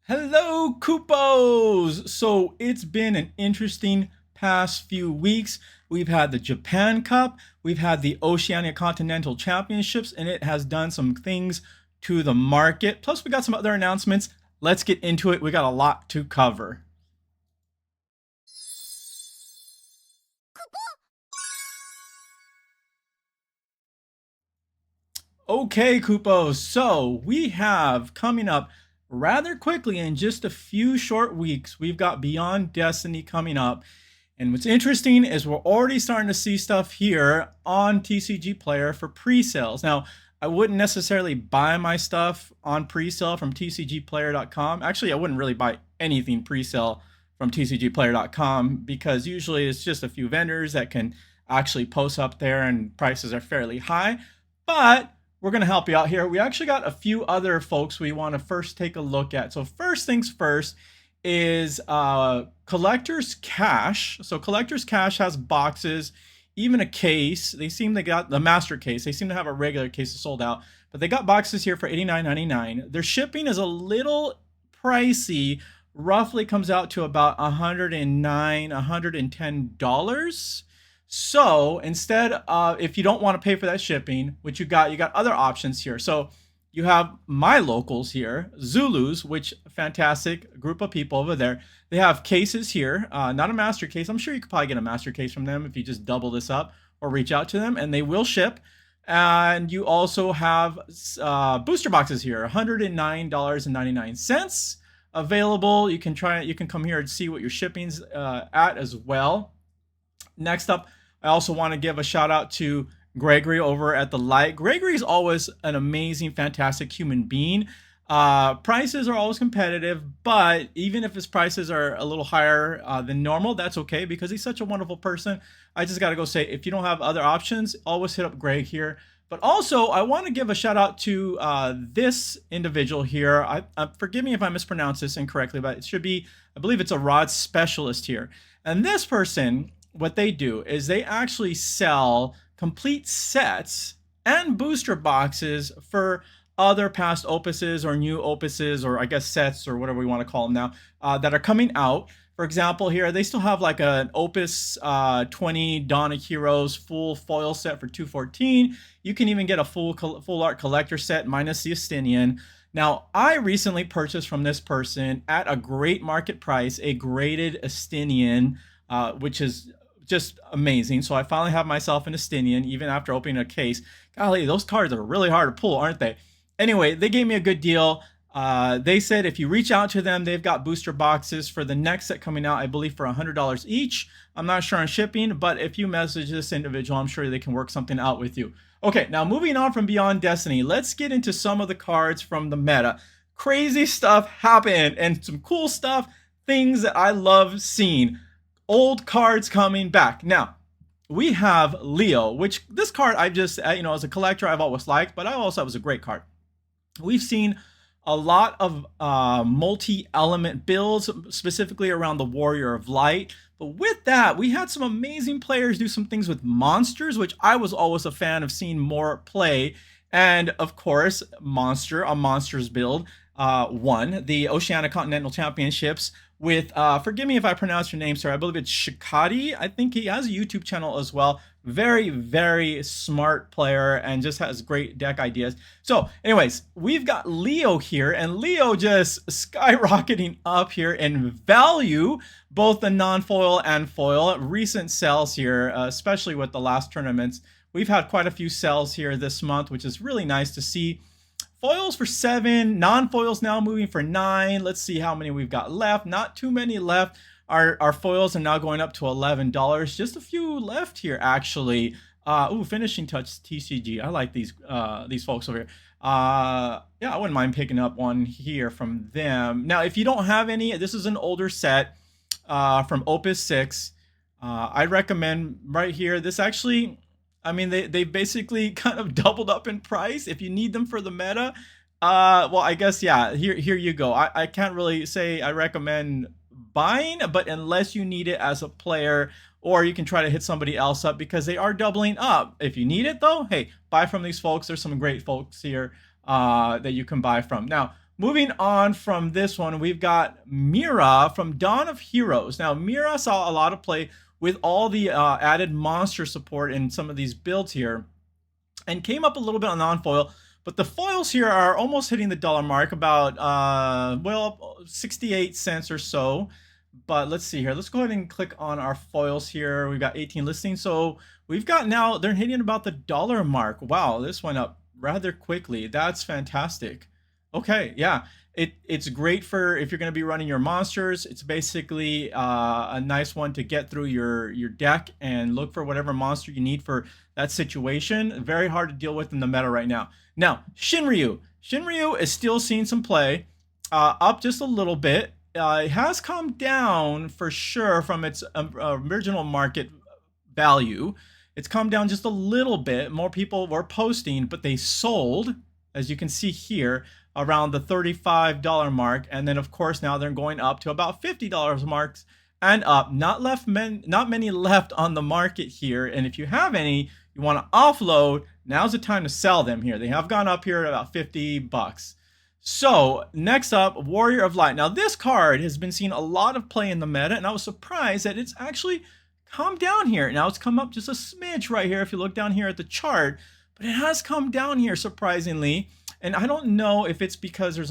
Hello, Coopos! So it's been an interesting past few weeks. We've had the Japan Cup, we've had the Oceania Continental Championships, and it has done some things to the market. Plus, we got some other announcements. Let's get into it. We got a lot to cover. Okay, Coopos. So we have coming up rather quickly in just a few short weeks, we've got Beyond Destiny coming up. And what's interesting is we're already starting to see stuff here on TCG Player for pre-sales. Now, I wouldn't necessarily buy my stuff on pre-sale from tcgplayer.com. Actually, I wouldn't really buy anything pre-sale from tcgplayer.com because usually it's just a few vendors that can actually post up there and prices are fairly high. But we're going to help you out here. We actually got a few other folks we want to first take a look at. So first things first is Collector's Cash. So Collector's Cash has boxes, even a case. They got the master case. They seem to have a regular case sold out, but they got boxes here for $89.99. Their shipping is a little pricey. Roughly comes out to about $109, $110. So instead of, if you don't want to pay for that shipping, which you got other options here. So you have my locals here, Zulus, which fantastic group of people over there. They have cases here, not a master case. I'm sure you could probably get a master case from them if you just double this up or reach out to them, and they will ship. And you also have booster boxes here, $109.99 available. You can come here and see what your shipping's at as well. Next up, I also want to give a shout out to Gregory over at the Light. Gregory is always an amazing, fantastic human being. Prices are always competitive, but even if his prices are a little higher than normal, that's okay because he's such a wonderful person. I just got to go say, if you don't have other options, always hit up Greg here. But also, I want to give a shout out to this individual here. Forgive me if I mispronounce this incorrectly, but it should be, I believe it's a rod specialist here. And this person, what they do is they actually sell complete sets and booster boxes for other past opuses or new opuses, or I guess sets or whatever we want to call them now, that are coming out. For example, here they still have like an Opus 20 Dawn of Heroes full foil set for $214. You can even get a full art collector set minus the Estinian. Now, I recently purchased from this person at a great market price a graded Estinian, which is just amazing. So I finally have myself an Estinian, even after opening a case. Golly, those cards are really hard to pull, aren't they? Anyway, they gave me a good deal. They said if you reach out to them, they've got booster boxes for the next set coming out, I believe for $100 each. I'm not sure on shipping, but if you message this individual, I'm sure they can work something out with you. Okay, now moving on from Beyond Destiny, let's get into some of the cards from the meta. Crazy stuff happened and some cool stuff, things that I love seeing. Old cards coming back. Now, we have Leo, which this card I just, as a collector, I've always liked, but I also thought it was a great card. We've seen a lot of multi-element builds, specifically around the Warrior of Light. But with that, we had some amazing players do some things with monsters, which I was always a fan of seeing more play. And of course, a monsters build won the Oceania Continental Championships with, forgive me if I pronounce your name, sir, I believe it's Shikadi. I think he has a YouTube channel as well. Very, very smart player and just has great deck ideas. So anyways, we've got Leo here, and Leo just skyrocketing up here in value, both the non-foil and foil. Recent sales here, especially with the last tournaments. We've had quite a few sales here this month, which is really nice to see. Foils for 7, non-foils now moving for 9. Let's see how many we've got left. Not too many left. Our foils are now going up to $11. Just a few left here, actually. Finishing touch TCG. I like these folks over here. Yeah, I wouldn't mind picking up one here from them. Now, if you don't have any, this is an older set from Opus 6. I recommend right here. This actually, I mean, they basically kind of doubled up in price. If you need them for the meta, well, I guess, yeah, here you go. I can't really say I recommend buying, but unless you need it as a player or you can try to hit somebody else up because they are doubling up. If you need it though, hey, buy from these folks. There's some great folks here that you can buy from. Now, moving on from this one, we've got Mira from Dawn of Heroes. Now, Mira saw a lot of play with all the added monster support in some of these builds here, and came up a little bit on non-foil. But the foils here are almost hitting the dollar mark, about, well, 68 cents or so. But let's see here. Let's go ahead and click on our foils here. We've got 18 listings. So we've got now, they're hitting about the dollar mark. Wow, this went up rather quickly. That's fantastic. Okay, yeah. It's great for if you're going to be running your monsters. It's basically a nice one to get through your deck and look for whatever monster you need for that situation. Very hard to deal with in the meta right now. Now, Shinryu. Shinryu is still seeing some play, up just a little bit. It has come down for sure from its original market value. It's come down just a little bit. More people were posting, but they sold, as you can see here, around the $35 mark, and then of course now they're going up to about $50 marks and up. Not many left on the market here, and if you have any you want to offload, now's the time to sell them here. They have gone up here at about 50 bucks. So next up, Warrior of Light. Now this card has been seeing a lot of play in the meta, and I was surprised that it's actually come down here. Now it's come up just a smidge right here if you look down here at the chart, but it has come down here surprisingly. And I don't know if it's because there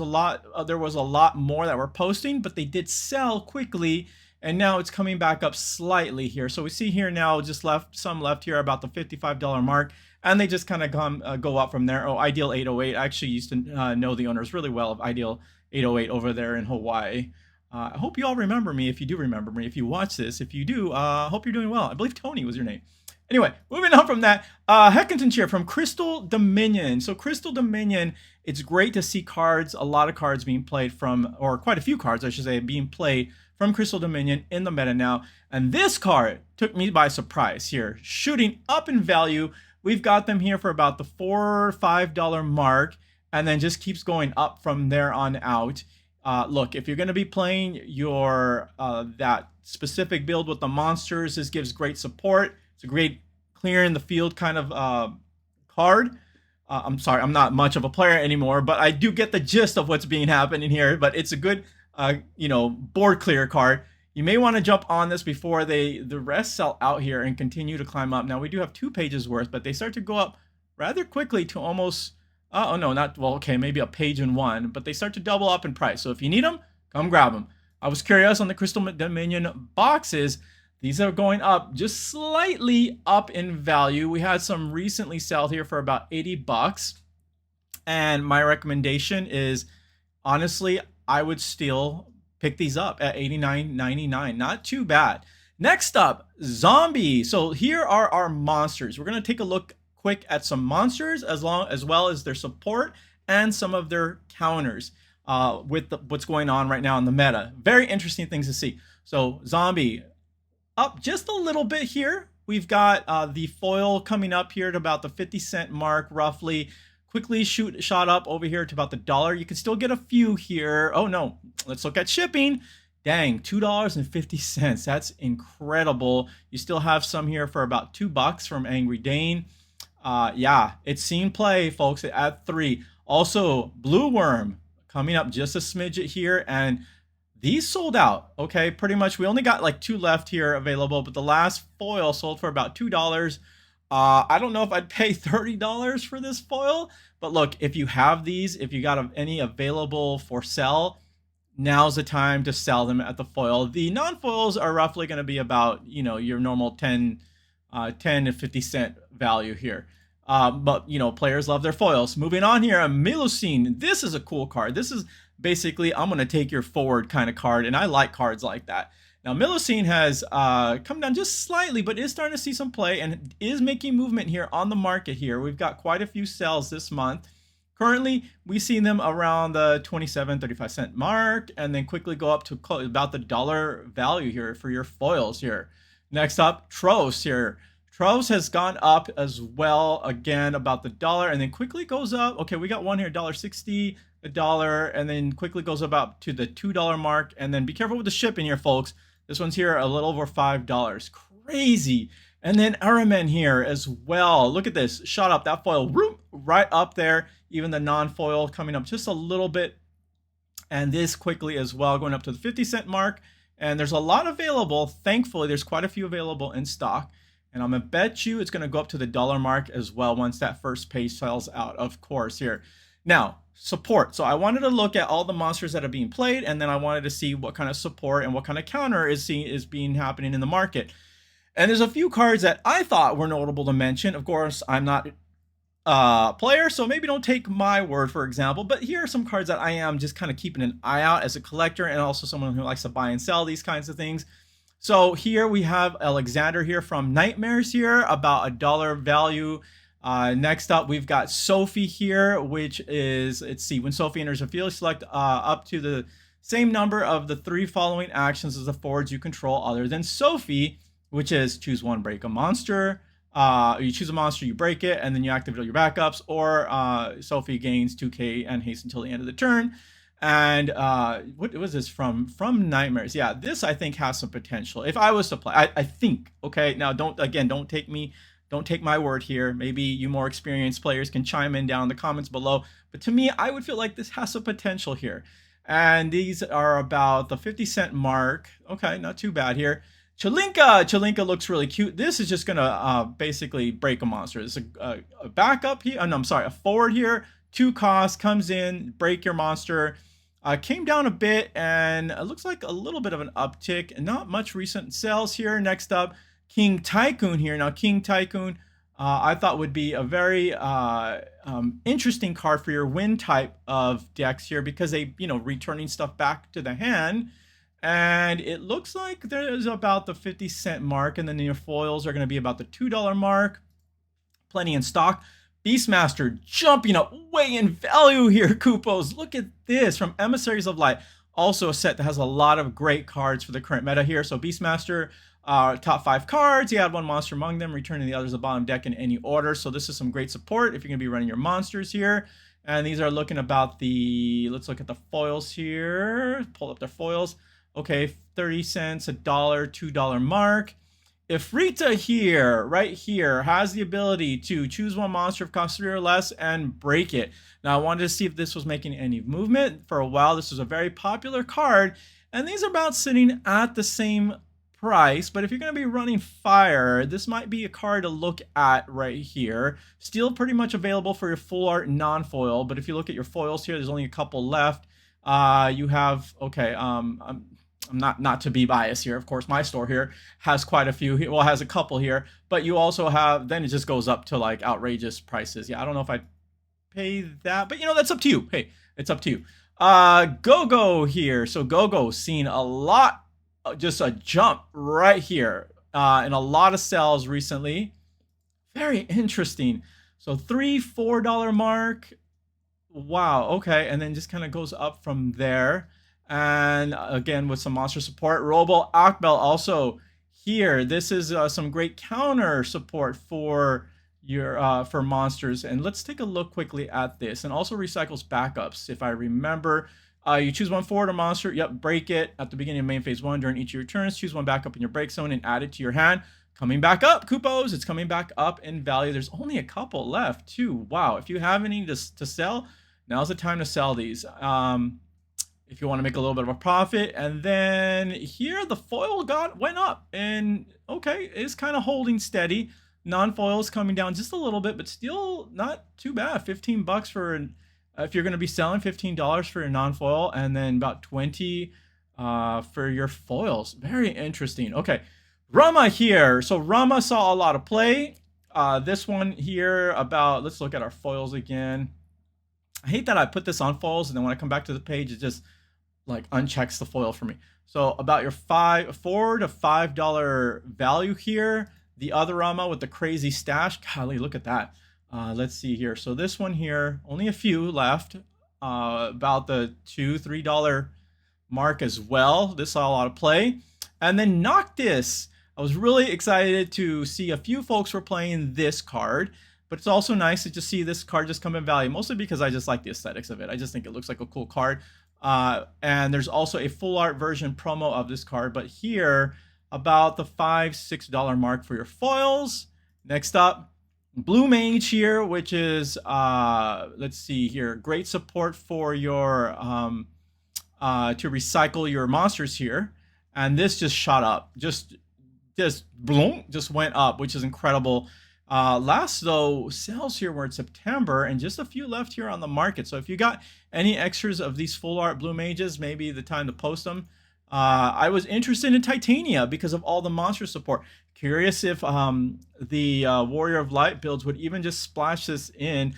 was a lot more that were posting, but they did sell quickly, and now it's coming back up slightly here. So we see here now just some left here about the $55 mark, and they just kind of go up from there. Oh, Ideal 808. I actually used to know the owners really well of Ideal 808 over there in Hawaii. I hope you all remember me, if you do remember me. If you watch this, if you do, I hope you're doing well. I believe Tony was your name. Anyway, moving on from that, Heckinton here from Crystal Dominion. So Crystal Dominion, it's great to see a lot of cards being played from, or quite a few cards, I should say, being played from Crystal Dominion in the meta now. And this card took me by surprise here, shooting up in value. We've got them here for about the $4 or $5 mark, and then just keeps going up from there on out. Look, if you're going to be playing your that specific build with the monsters, this gives great support. It's a great clearing the field kind of card. I'm sorry, I'm not much of a player anymore, but I do get the gist of what's being happening here. But it's a good, board clear card. You may want to jump on this before the rest sell out here and continue to climb up. Now we do have 2 pages worth, but they start to go up rather quickly to almost, oh no, not, well, okay, maybe a page in one, but they start to double up in price. So if you need them, come grab them. I was curious on the Crystal Dominion boxes. These are going up just slightly up in value. We had some recently sell here for about 80 bucks. And my recommendation is, honestly, I would still pick these up at $89.99. Not too bad. Next up, Zombie. So here are our monsters. We're going to take a look quick at some monsters as well as their support and some of their counters with what's going on right now in the meta. Very interesting things to see. So Zombie, up just a little bit here. We've got the foil coming up here at about the 50-cent mark roughly. Quickly shot up over here to about the $1. You can still get a few here. Oh no, let's look at shipping. Dang, $2.50. That's incredible. You still have some here for about $2 from Angry Dane. Yeah, it's seen play, folks, at 3. Also, Blue Worm coming up just a smidget here, and these sold out. Okay, pretty much. We only got like 2 left here available, but the last foil sold for about $2. I don't know if I'd pay $30 for this foil, but look, if you have these, if you got any available for sell, now's the time to sell them at the foil. The non-foils are roughly going to be about, your normal 10 to 50 cent value here. But, players love their foils. Moving on here, Melusine. This is a cool card. This is basically, I'm going to take your forward kind of card, and I like cards like that. Now, Melusine has come down just slightly, but is starting to see some play and is making movement here on the market here. We've got quite a few sells this month. Currently, we see them around the 27-35 cent mark, and then quickly go up to about the $1 value here for your foils here. Next up, Tros here. Tros has gone up as well, again, about the $1, and then quickly goes up. Okay, we got one here, $1.60, $1, and then quickly goes up to the $2 mark. And then be careful with the shipping here, folks. This one's here a little over $5. crazy. And then Araman here as well. Look at this. Shot up that foil right up there. Even the non-foil coming up just a little bit. And this quickly as well, going up to the 50-cent mark. And there's a lot available. Thankfully, there's quite a few available in stock. And I'm going to bet you it's going to go up to the dollar mark as well once that first page sells out, of course, here. Now, support. So I wanted to look at all the monsters that are being played, and then I wanted to see what kind of support and what kind of counter is being happening in the market. And there's a few cards that I thought were notable to mention. Of course, I'm not a player, so maybe don't take my word, for example. But here are some cards that I am just kind of keeping an eye out as a collector and also someone who likes to buy and sell these kinds of things. So here we have Alexander here from Nightmares here, about $1 value. Next up, we've got Sophie here, which is, let's see, when Sophie enters a field, select up to the same number of the 3 following actions as the forwards you control other than Sophie, which is choose one, break a monster. You choose a monster, you break it, and then you activate all your backups, or Sophie gains 2k and haste until the end of the turn. And what was this from Nightmares? Yeah, this I think has some potential. If I was to play, I think, okay, now don't take my word here. Maybe you more experienced players can chime in down in the comments below. But to me, I would feel like this has some potential here. And these are about the 50-cent mark. Okay, not too bad here. Chalinka looks really cute. This is just gonna basically break a monster. It's a backup here. No, I'm sorry, a forward here. 2 costs, comes in, break your monster. Came down a bit, and it looks like a little bit of an uptick. Not much recent sales here. Next up, King Tycoon here. Now, King Tycoon, I thought would be a very interesting card for your win type of decks here, because they, returning stuff back to the hand. And it looks like there's about the 50-cent mark, and then your foils are going to be about the $2 mark. Plenty in stock. Beastmaster jumping up way in value here, Kupos. Look at this from Emissaries of Light. Also a set that has a lot of great cards for the current meta here. So Beastmaster, top 5 cards. You add 1 monster among them, returning the others to the bottom deck in any order. So this is some great support if you're going to be running your monsters here. And these are looking about the, let's look at the foils here. Pull up their foils. Okay, 30 cents, $1, $2 mark. Ifrita here, right here, has the ability to choose one monster of cost 3 or less and break it. Now, I wanted to see if this was making any movement. For a while, this was a very popular card, and these are about sitting at the same price. But if you're going to be running fire, this might be a card to look at right here. Still pretty much available for your full art non-foil, but if you look at your foils here, there's only a couple left. You have, okay, I'm not to be biased here. Of course, my store here has quite a few. Well, has a couple here, but you also have, then it just goes up to like outrageous prices. Yeah, I don't know if I'd pay that, but that's up to you. Hey, it's up to you. Go-Go here. So Go-Go seen a lot, just a jump right here in a lot of sales recently. Very interesting. So $3, $4 mark. Wow. Okay. And then just kind of goes up from there. And again, with some monster support. Robo Akbel also here. This is some great counter support for your for monsters. And let's take a look quickly at this. And also recycles backups, if I remember. You choose one forward or monster. Yep, break it at the beginning of main phase 1 during each of your turns. Choose one backup in your break zone and add it to your hand. Coming back up, Kupos. It's coming back up in value. There's only a couple left too. Wow. If you have any to sell, now's the time to sell these. If you want to make a little bit of a profit. And then here the foil went up, and okay, it's kind of holding steady. Non-foils coming down just a little bit, but still not too bad. $15 for if you're going to be selling, $15 for your non-foil, and then about 20 for your foils. Very interesting. Okay, Rama here. So Rama saw a lot of play. This one here about, let's look at our foils again. I hate that I put this on foils, and then when I come back to the page, it just like unchecks the foil for me. So about your $4 to $5 value here. The other Rama with the crazy stash. Golly, look at that. Let's see here. So this one here, only a few left. About the $2, $3 mark as well. This saw a lot of play. And then Noctis. I was really excited to see a few folks were playing this card. But it's also nice to just see this card just come in value, mostly because I just like the aesthetics of it. I just think it looks like a cool card. And there's also a full art version promo of this card. But here, about the $5-6 mark for your foils. Next up, Blue Mage here, which is let's see here, great support for your to recycle your monsters here, and this just shot up, just boom, just went up, which is incredible. Last though sales here were in September, and just a few left here on the market. So if you got any extras of these full art Blue Mages, maybe the time to post them. I was interested in Titania because of all the monster support. Curious if the Warrior of Light builds would even just splash this in.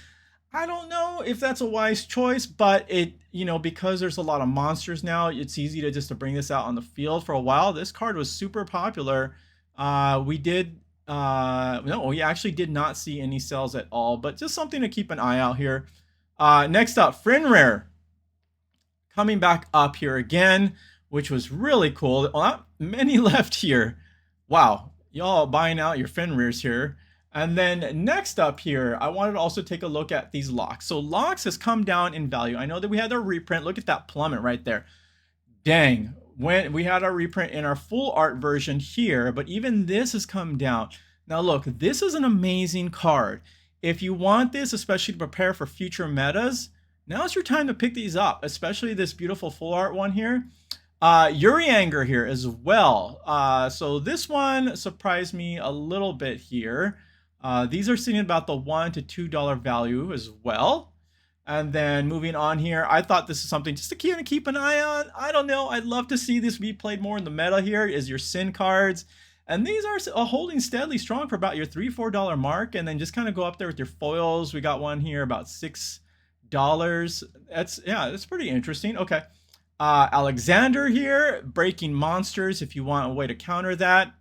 I don't know if that's a wise choice, but it, you know, because there's a lot of monsters now, it's easy to just to bring this out on the field. For a while, this card was super popular. No, we actually did not see any sales at all, but just something to keep an eye out here. Next up, Frinrare coming back up here again, which was really cool. Not many left here. Wow, y'all buying out your Fenrirs here. And then next up here, I wanted to also take a look at these locks. So locks has come down in value. I know that we had our reprint. Look at that plummet right there. Dang, when we had our reprint in our full art version here, but even this has come down. Now look, this is an amazing card. If you want this, especially to prepare for future metas, now's your time to pick these up, especially this beautiful full art one here. Urianger here as well. So this one surprised me a little bit here. These are sitting about the $1 to $2 value as well. And then moving on here, I thought this is something just to keep an eye on. I don't know. I'd love to see this be played more in the meta here, is your Sin cards. And these are holding steadily strong for about your $3-4 mark. And then just kind of go up there with your foils. We got one here about $6. That's pretty interesting. Okay. Alexander here, breaking monsters if you want a way to counter that.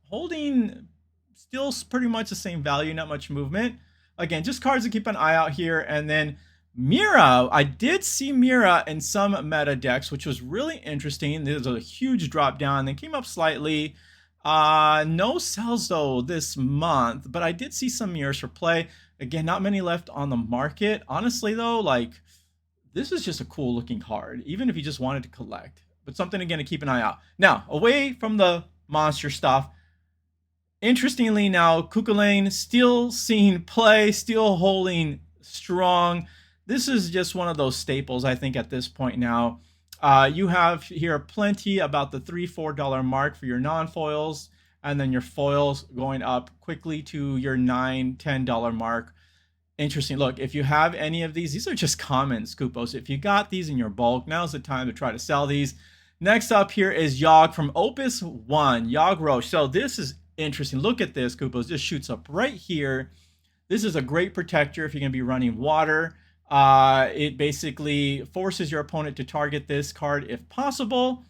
Holding still pretty much the same value, not much movement. Again, just cards to keep an eye out here. And then Mira, I did see Mira in some meta decks, which was really interesting. There's a huge drop down, then came up slightly. No sells though this month, but I did see some Miras for play. Again, not many left on the market. Honestly though, like, this is just a cool looking card, even if you just wanted to collect. But something again to keep an eye out. Now, away from the monster stuff, interestingly now, Kukulane still seeing play, still holding strong. This is just one of those staples, I think, at this point now. You have here plenty about the $3-4 mark for your non-foils, and then your foils going up quickly to your $9-10 mark. Interesting. Look, if you have any of these are just common Scoopos. If you got these in your bulk, now's the time to try to sell these. Next up here is Yogg from Opus 1, Yogg Roche. So this is interesting. Look at this, Scoopos. This shoots up right here. This is a great protector if you're going to be running water. It basically forces your opponent to target this card if possible.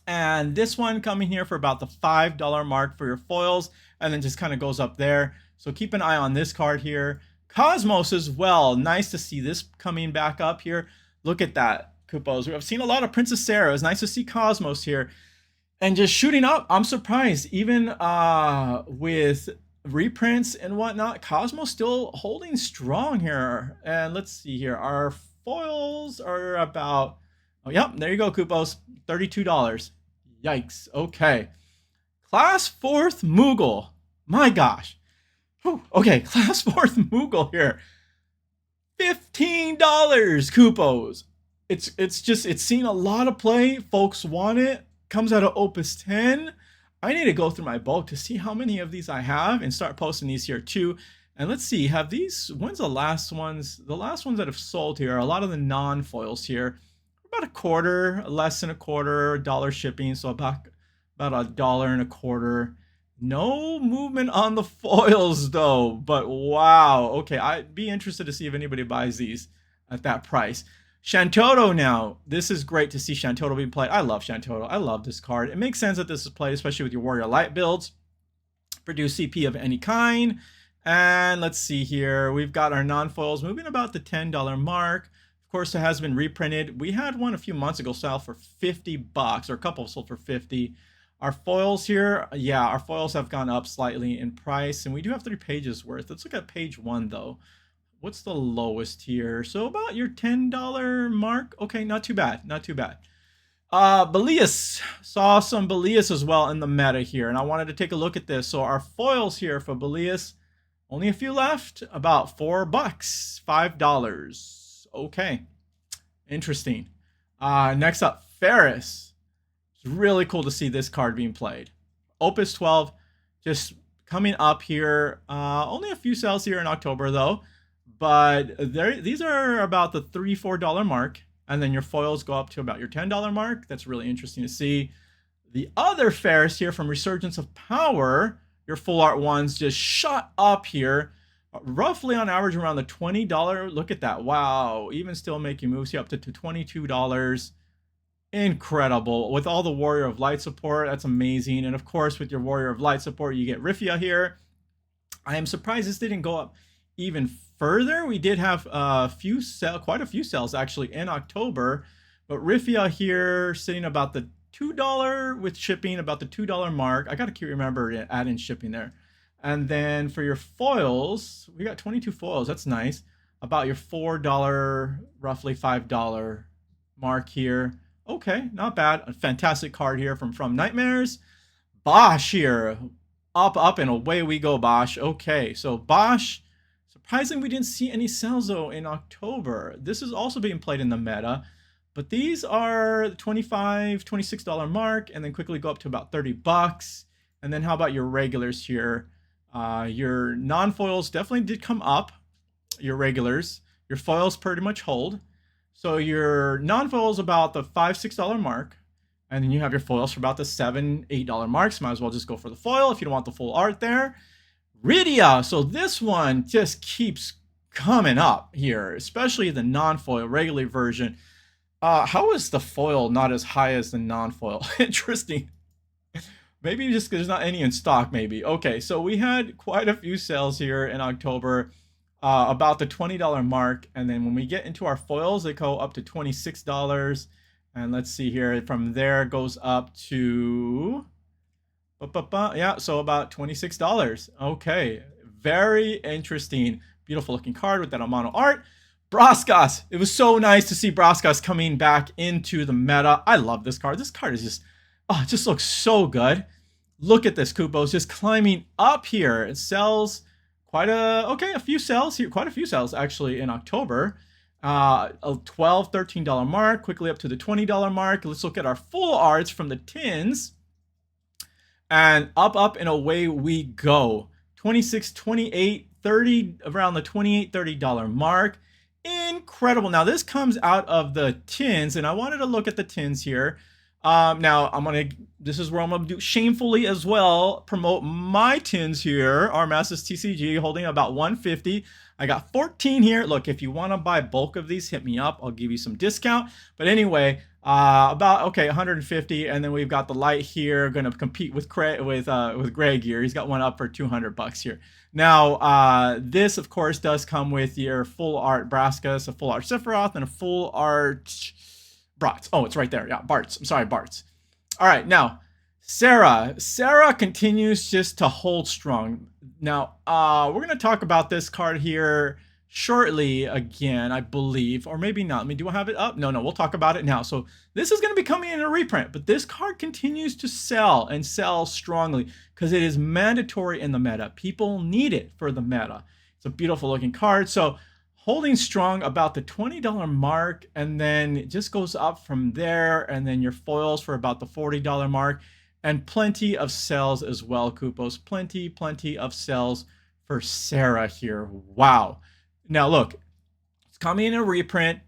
And this one coming here for about the $5 mark for your foils, and then just kind of goes up there. So keep an eye on this card here. Cosmos as well. Nice to see this coming back up here. Look at that, Coopos. I've seen a lot of Princess Sarah. It's nice to see Cosmos here. And just shooting up. I'm surprised. Even with reprints and whatnot, Cosmos still holding strong here. And let's see here. Our foils are about... Oh, yep. There you go, Coopos. $32. Yikes. Okay. Class 4th Moogle. My gosh. Whew. Okay, Class 4th Moogle here. $15, Coopos. It's seen a lot of play. Folks want it. Comes out of Opus 10. I need to go through my bulk to see how many of these I have and start posting these here too. And let's see, have these, when's the last ones? The last ones that have sold here, a lot of the non-foils here, about a quarter, less than a quarter, $1 shipping, so about $1.25. No movement on the foils though, but wow. Okay, I'd be interested to see if anybody buys these at that price. Shantotto now. This is great to see Shantotto being played. I love Shantotto. I love this card. It makes sense that this is played, especially with your Warrior Light builds. Produce CP of any kind. And let's see here. We've got our non-foils moving about the $10 mark. Of course, it has been reprinted. We had one a few months ago sell for $50, or a couple sold for $50. Our foils here, yeah, our foils have gone up slightly in price, and we do have 3 pages worth. Let's look at page 1 though. What's the lowest here? So about your $10 mark. Okay, not too bad, not too bad. Belias. Saw some Belias as well in the meta here, and I wanted to take a look at this. So our foils here for Belias, only a few left, about $4, $5. Okay, interesting. Next up, Ferris. It's really cool to see this card being played. Opus 12, just coming up here. Only a few sales here in October though, but these are about the $3, $4 mark. And then your foils go up to about your $10 mark. That's really interesting to see. The other Ferris here from Resurgence of Power, your full art ones just shot up here, roughly on average around the $20. Look at that. Wow. Even still making moves here up to $22. Incredible. With all the Warrior of Light support, that's amazing. And of course, with your Warrior of Light support, you get Rifia here. I am surprised this didn't go up even further. We did have quite a few sales actually in October, but Rifia here sitting about the $2 with shipping, about the $2 mark. I gotta keep remember add in shipping there. And then for your foils, we got 22 foils. That's nice. About your $4, roughly $5 mark here. Okay, not bad. A fantastic card here from Nightmares. Bosch here, up, and away we go, Bosch. Okay, so Bosch. Surprisingly, we didn't see any sales though in October. This is also being played in the meta, but these are the $25, $26 mark, and then quickly go up to about $30. And then how about your regulars here? Your non-foils definitely did come up. Your regulars, your foils pretty much hold. So your non-foils about the $5, $6 mark, and then you have your foils for about the $7, $8 marks. Might as well just go for the foil if you don't want the full art there. Rydia, so this one just keeps coming up here, especially the non-foil regular version. How is the foil not as high as the non-foil? Interesting. Maybe just because there's not any in stock, maybe. Okay, so we had quite a few sales here in October, about the $20 mark, and then when we get into our foils, they go up to $26. And let's see here, from there it goes up to... yeah, so about $26. Okay, very interesting. Beautiful looking card with that Amano art. Braskas. It was so nice to see Braskas coming back into the meta. I love this card. This card is just, oh, it just looks so good. Look at this, Kupos, just climbing up here. It sells quite a few sales here, quite a few sales actually in October. A $12, $13 mark, quickly up to the $20 mark. Let's look at our full arts from the tins. And up, and away we go. 26, 28, 30, around the $28, $30 mark. Incredible. Now, this comes out of the tins, and I wanted to look at the tins here. Now, this is where I'm going to do shamefully as well, promote my tins here. Our FFTCG holding about 150. I got 14 here. Look, if you want to buy bulk of these, hit me up. I'll give you some discount. But anyway, about 150, and then we've got the light here going to compete with Greg here. He's got one up for $200 here. Now this of course does come with your full art Braskas, a full art Sephiroth, and a full art Brats. Oh, it's right there. Yeah, Bart's. I'm sorry, Bart's. All right, now Sarah continues just to hold strong. Now we're going to talk about this card here shortly again, I believe, or maybe not. I mean, do I have it up? No, we'll talk about it now. So this is going to be coming in a reprint, but this card continues to sell and sell strongly because it is mandatory in the meta. People need it for the meta. It's a beautiful looking card. So holding strong about the $20 mark, and then it just goes up from there, and then your foils for about the $40 mark, and plenty of sales as well, Kupos. Plenty of sales for Sarah here. Wow. Now look, it's coming in a reprint.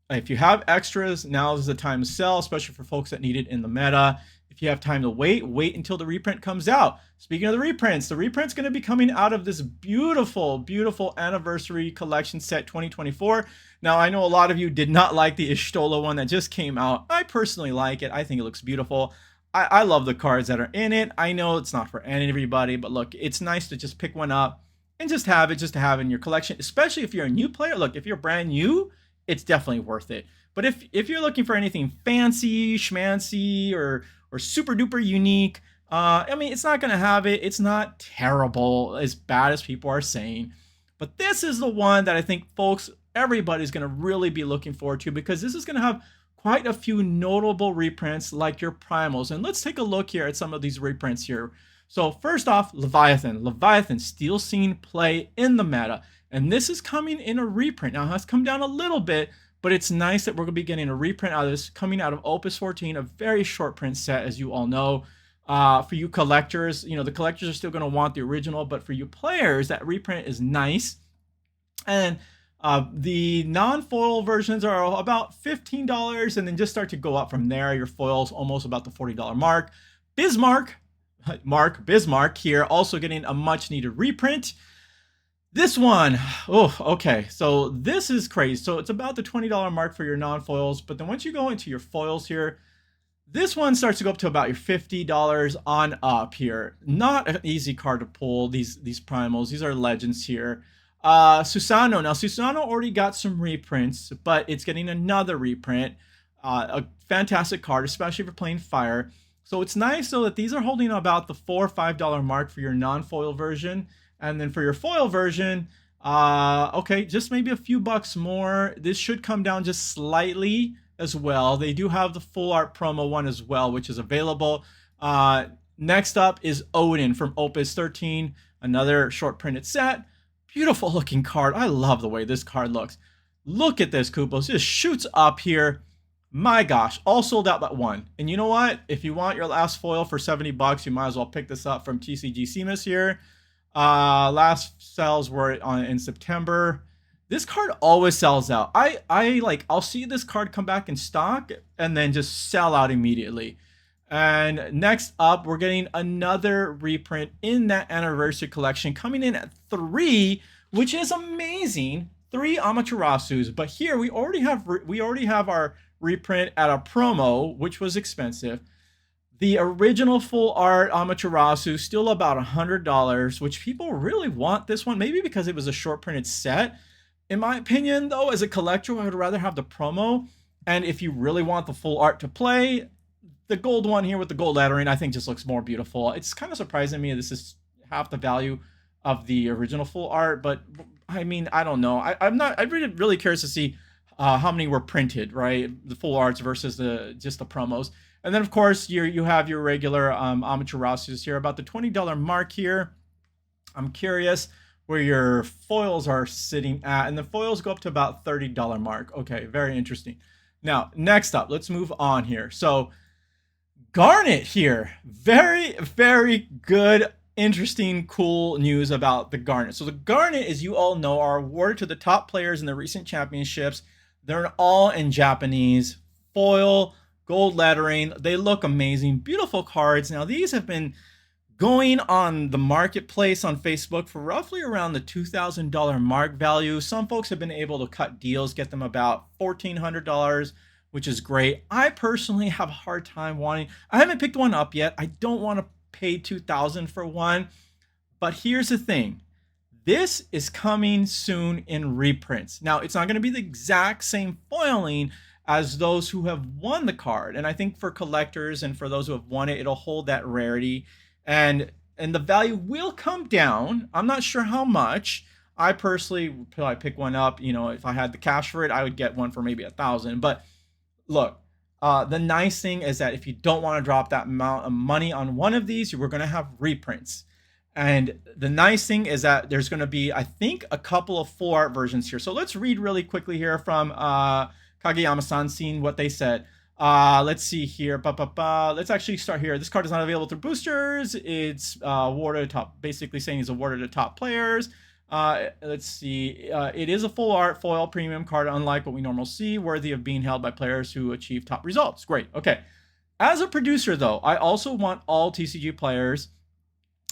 If you have extras, now is the time to sell, especially for folks that need it in the meta. If you have time to wait until the reprint comes out. Speaking of the reprint's going to be coming out of this beautiful anniversary collection set 2024. Now, I know a lot of you did not like the Ishtola one that just came out. I personally like it. I think it looks beautiful. I love the cards that are in it. I know it's not for everybody, but look, it's nice to just pick one up and just have it in your collection, especially if you're a new player. Look, if you're brand new, it's definitely worth it. But if you're looking for anything fancy, schmancy, or super duper unique, I mean, it's not going to have it. It's not terrible, as bad as people are saying. But this is the one that I think everybody's going to really be looking forward to, because this is going to have quite a few notable reprints like your primals. And let's take a look here at some of these reprints here. So first off, Leviathan. Leviathan still seeing play in the meta. And this is coming in a reprint. Now, it has come down a little bit, but it's nice that we're going to be getting a reprint out of this, coming out of Opus 14, a very short print set, as you all know. For you collectors, the collectors are still going to want the original, but for you players, that reprint is nice. And the non-foil versions are about $15, and then just start to go up from there. Your foil's almost about the $40 mark. Bismarck here, also getting a much-needed reprint. This one, oh, okay, so this is crazy. So it's about the $20 mark for your non-foils, but then once you go into your foils here, this one starts to go up to about your $50 on up here. Not an easy card to pull, these primals. These are legends here. Susano. Now, Susano already got some reprints, but it's getting another reprint. A fantastic card, especially if you're playing Fire. So it's nice, though, that these are holding about the $4 or $5 mark for your non-foil version. And then for your foil version, okay, just maybe a few bucks more. This should come down just slightly as well. They do have the full art promo one as well, which is available. Next up is Odin from Opus 13, another short printed set. Beautiful looking card. I love the way this card looks. Look at this, Koopos. It just shoots up here. My gosh, all sold out but one. And you know what? If you want your last foil for $70, you might as well pick this up from TCG Seamus here. Last sales were in September. This card always sells out. I'll see this card come back in stock and then just sell out immediately. And next up, we're getting another reprint in that anniversary collection, coming in at 3, which is amazing. 3 Amaterasus, but here we already have our reprint at a promo, which was expensive. The original full art Amaterasu, still about $100, which people really want this one, maybe because it was a short printed set. In my opinion, though, as a collector, I would rather have the promo. And if you really want the full art to play, the gold one here with the gold lettering, I think just looks more beautiful. It's kind of surprising me this is half the value of the original full art, but I mean, I don't know. I'm really curious to see how many were printed, right? The full arts versus just the promos. And then, of course, you have your regular Amaterasus here, about the $20 mark here. I'm curious where your foils are sitting at, and the foils go up to about $30 mark. Okay, very interesting. Now, next up, let's move on here. So, Garnet here. Very, very good, interesting, cool news about the Garnet. So the Garnet, as you all know, are awarded to the top players in the recent championships. They're all in Japanese. Foil, gold lettering. They look amazing. Beautiful cards. Now, these have been going on the marketplace on Facebook for roughly around the $2,000 mark value. Some folks have been able to cut deals, get them about $1,400, which is great. I personally have a hard time I haven't picked one up yet. I don't want to pay $2,000 for one, but here's the thing. This is coming soon in reprints. Now, it's not going to be the exact same foiling as those who have won the card. And I think for collectors and for those who have won it, it'll hold that rarity. And the value will come down. I'm not sure how much. I personally would probably pick one up. If I had the cash for it, I would get one for maybe $1,000. But look, the nice thing is that if you don't want to drop that amount of money on one of these, we're going to have reprints. And the nice thing is that there's going to be, I think, a couple of full art versions here. So let's read really quickly here from Kageyama-san, seeing what they said. Let's see here. Let's actually start here. This card is not available through boosters. It's awarded top, basically saying it's awarded to top players. Let's see. It is a full art foil premium card, unlike what we normally see, worthy of being held by players who achieve top results. Great. Okay. As a producer, though, I also want all TCG players,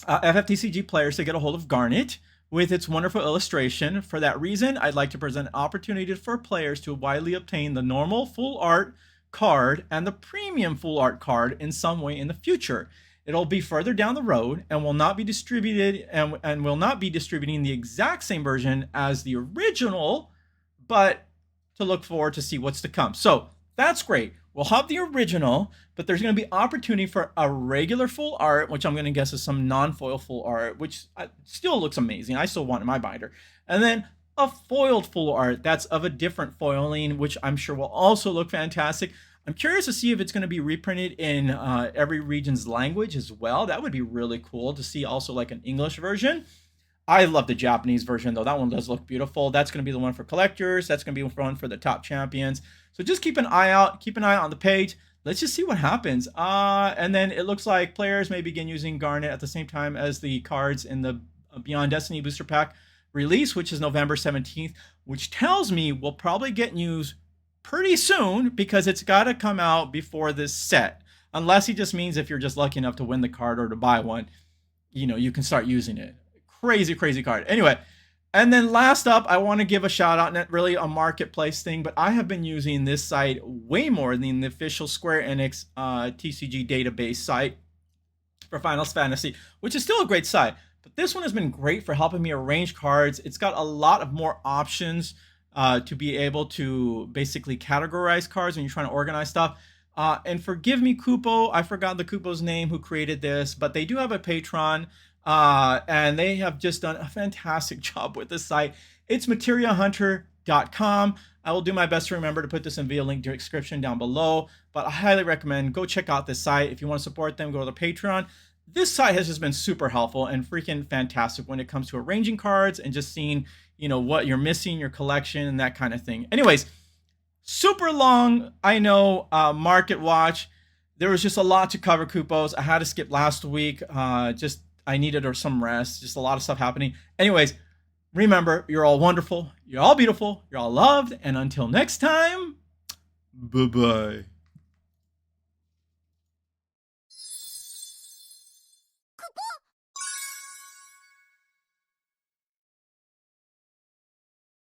FFTCG players, to get a hold of Garnet with its wonderful illustration. For that reason, I'd like to present an opportunity for players to widely obtain the normal full art card and the premium full art card in some way in the future. It'll be further down the road and will not be distributed and will not be distributing the exact same version as the original, but to look forward to see what's to come. So that's great. We'll have the original, but there's going to be opportunity for a regular full art, which I'm going to guess is some non-foil full art, which still looks amazing. I still want in my binder. And then a foiled full art that's of a different foiling, which I'm sure will also look fantastic. I'm curious to see if it's going to be reprinted in every region's language as well. That would be really cool to see also like an English version. I love the Japanese version though. That one does look beautiful. That's going to be the one for collectors. That's going to be the one for the top champions. So just keep an eye out. Keep an eye on the page. Let's just see what happens. And then it looks like players may begin using Garnet at the same time as the cards in the Beyond Destiny booster pack release, which is November 17th, which tells me we'll probably get news pretty soon because it's got to come out before this set. Unless he just means if you're just lucky enough to win the card or to buy one, you can start using it. Crazy, crazy card. Anyway, and then last up, I want to give a shout out, not really a marketplace thing, but I have been using this site way more than the official Square Enix TCG database site for Final Fantasy, which is still a great site. But this one has been great for helping me arrange cards. It's got a lot of more options to be able to basically categorize cards when you're trying to organize stuff. And forgive me, Kupo, I forgot the Kupo's name who created this, but they do have a Patreon. And they have just done a fantastic job with this site. It's materiahunter.com. I will do my best to remember to put this in via link to the description down below, but I highly recommend go check out this site. If you want to support them, go to the Patreon. This site has just been super helpful and freaking fantastic when it comes to arranging cards and just seeing, what you're missing, your collection, and that kind of thing. Anyways, super long, I know, market watch. There was just a lot to cover, Kupos. I had to skip last week. I needed some rest. Just a lot of stuff happening. Anyways, remember, you're all wonderful. You're all beautiful. You're all loved. And until next time, bye-bye.